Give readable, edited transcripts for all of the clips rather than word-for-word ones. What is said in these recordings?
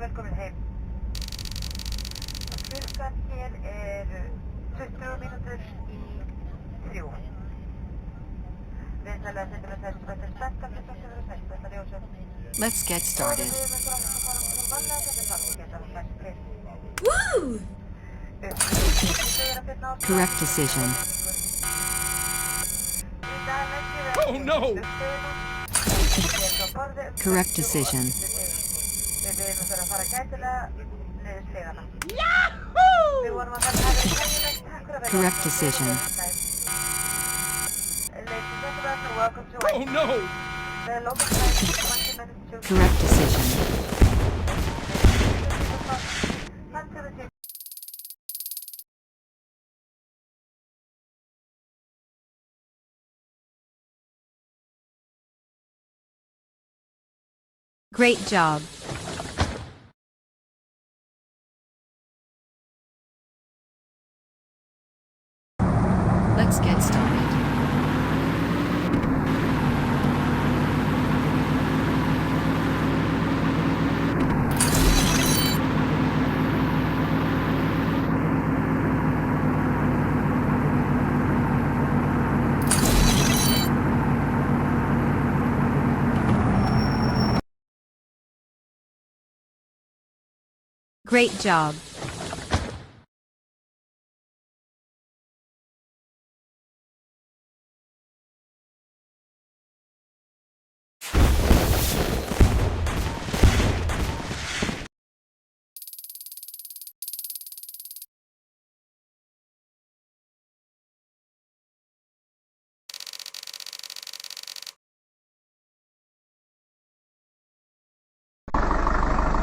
velkomin heim. Klukkan hér 20 mínútur í 3. Vinsalega setjum við þessu betur spenntan við þessu verið sætt, þetta ljósum. Let's get started. Woo! Correct decision. Oh no! Correct decision. Yahoo! Correct decision. Oh no! Correct decision. Great job. Let's get started. Great job.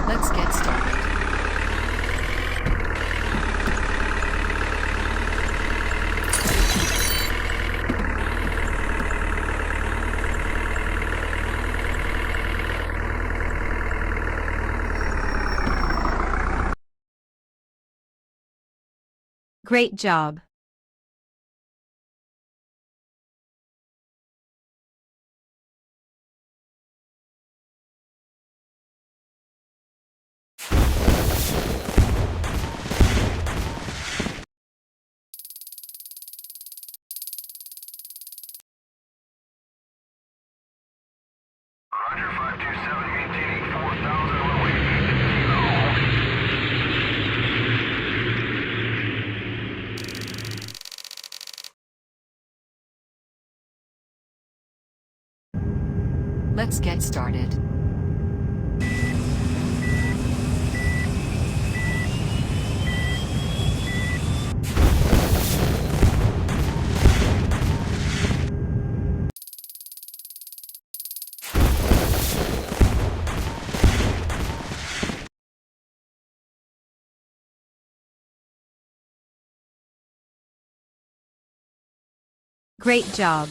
Let's get started. Great job. Roger, 527, maintaining 4,000 runway. Let's get started. Great job.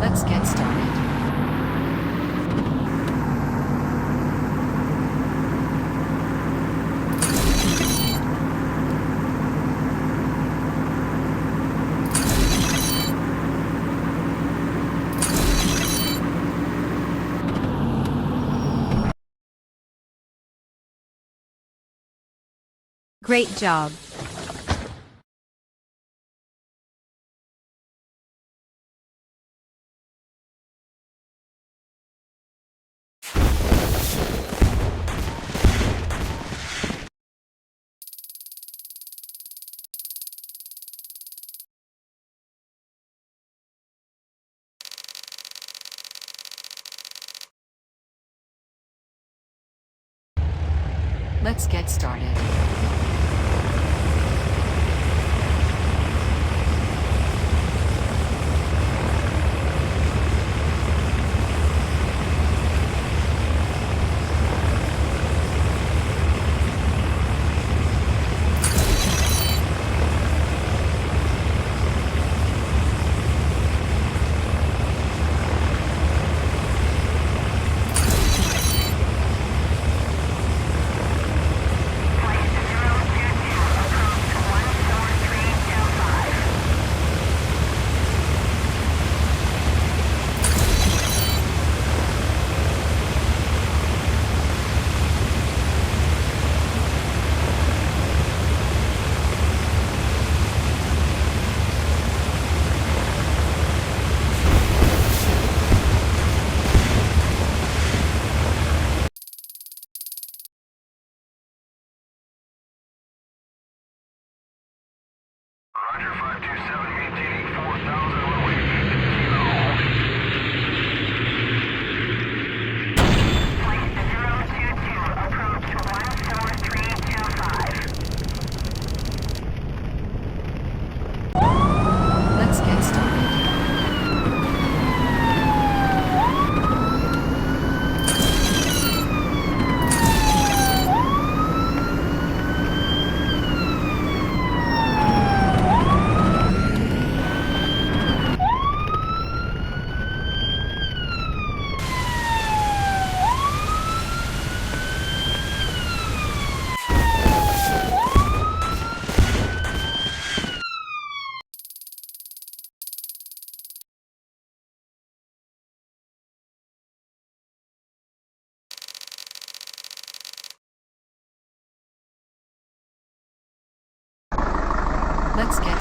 Let's get started. Great job. Let's get started. 527, maintaining 4,000 runway. Kilo, holding. Flight 022, approach 14325. Let's get started. Let's get